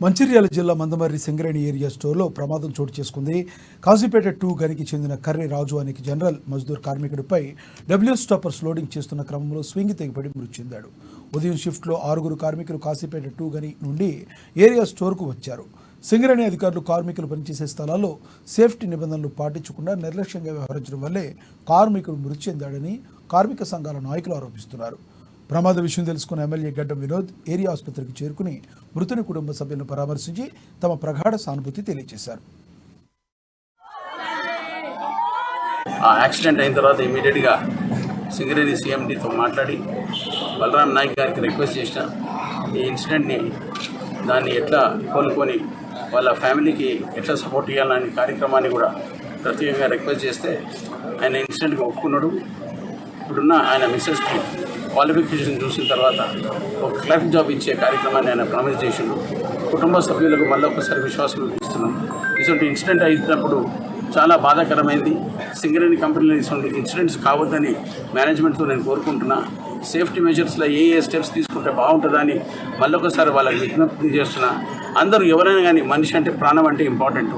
మంచిర్యాల జిల్లా మందమర్రి సింగరేణి ఏరియా స్టోర్లో ప్రమాదం చోటు చేసుకుంది. కాజీపేట 2 గనికి చెందిన కర్రి రాజు అనే జనరల్ మజ్దూర్ కార్మికుడిపై డబ్ల్యూ స్టాపర్స్ లోడింగ్ చేస్తున్న క్రమంలో స్వింగ్ తెగిపడి మృతి చెందాడు. ఉదయం షిఫ్ట్లో 6 కార్మికులు కాజీపేట 2 గని నుండి ఏరియా స్టోర్కు వచ్చారు. సింగరేణి అధికారులు కార్మికులు పనిచేసే స్థలాల్లో సేఫ్టీ నిబంధనలు పాటించకుండా నిర్లక్ష్యంగా వ్యవహరించడం వల్లే కార్మికుడు మృతి చెందాడని కార్మిక సంఘాల నాయకులు ఆరోపిస్తున్నారు. ప్రమాద విషయం తెలుసుకున్న ఎమ్మెల్యే గడ్డం వినోద్ ఏరియా ఆసుపత్రికి చేరుకుని మృతుని కుటుంబ సభ్యులను పరామర్శించి తమ ప్రగాఢ సానుభూతి తెలియజేశారు. ఆ యాక్సిడెంట్ అయిన తర్వాత ఇమీడియట్గా సింగరేణి సీఎండీతో మాట్లాడి బలరాం నాయక్ గారికి రిక్వెస్ట్ చేసిన ఈ ఇన్సిడెంట్ని దాన్ని ఎట్లా కోలుకొని వాళ్ళ ఫ్యామిలీకి ఎట్లా సపోర్ట్ చేయాలనే కార్యక్రమాన్ని కూడా ప్రత్యేకంగా రిక్వెస్ట్ చేస్తే ఆయన ఇన్సిడెంట్గా ఒప్పుకున్నాడు. ఇప్పుడున్న ఆయన మిస్సెస్కి క్వాలిఫికేషన్ చూసిన తర్వాత ఒక క్లర్క్ జాబ్ ఇచ్చే కార్యక్రమాన్ని ఆయన ప్రామిస్ చేసిండు. కుటుంబ సభ్యులకు మళ్ళీ ఒకసారి విశ్వాసం ఇస్తున్నాం. ఇటువంటి ఇన్సిడెంట్ అయినప్పుడు చాలా బాధాకరమైంది. సింగరేణి కంపెనీలో ఇటువంటి ఇన్సిడెంట్స్ కావద్దని మేనేజ్మెంట్తో నేను కోరుకుంటున్నా. సేఫ్టీ మెజర్స్లో ఏ స్టెప్స్ తీసుకుంటే బాగుంటుందని మళ్ళొకసారి వాళ్ళకి విజ్ఞప్తి చేస్తున్నా. అందరూ ఎవరైనా కానీ మనిషి అంటే ప్రాణం అంటే ఇంపార్టెంట్.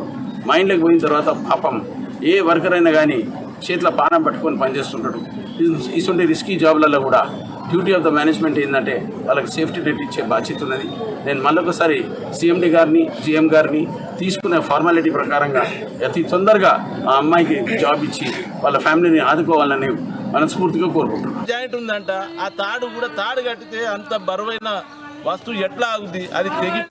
మైండ్లోకి పోయిన తర్వాత పాపం ఏ వర్కర్ అయినా కానీ చేతిలో పానం పట్టుకొని పనిచేస్తుంటాడు. ఇటువంటి రిస్కీ జాబ్లలో కూడా డ్యూటీ ఆఫ్ ద మేనేజ్మెంట్ ఏంటంటే వాళ్ళకి సేఫ్టీ నెట్ ఇచ్చే బాధ్యత ఉన్నది. నేను మళ్ళొకసారి సీఎండీ గారిని జీఎం గారిని తీసుకునే ఫార్మాలిటీ ప్రకారంగా అతి తొందరగా ఆ అమ్మాయికి జాబ్ ఇచ్చి వాళ్ళ ఫ్యామిలీని ఆదుకోవాలని మనస్ఫూర్తిగా కోరుకుంటున్నాను. జాయింట్ ఉందంట, ఆ తాడు కట్టితే అంత బరువైన వస్తువు ఎట్లా ఆగుద్ది, అది తెగి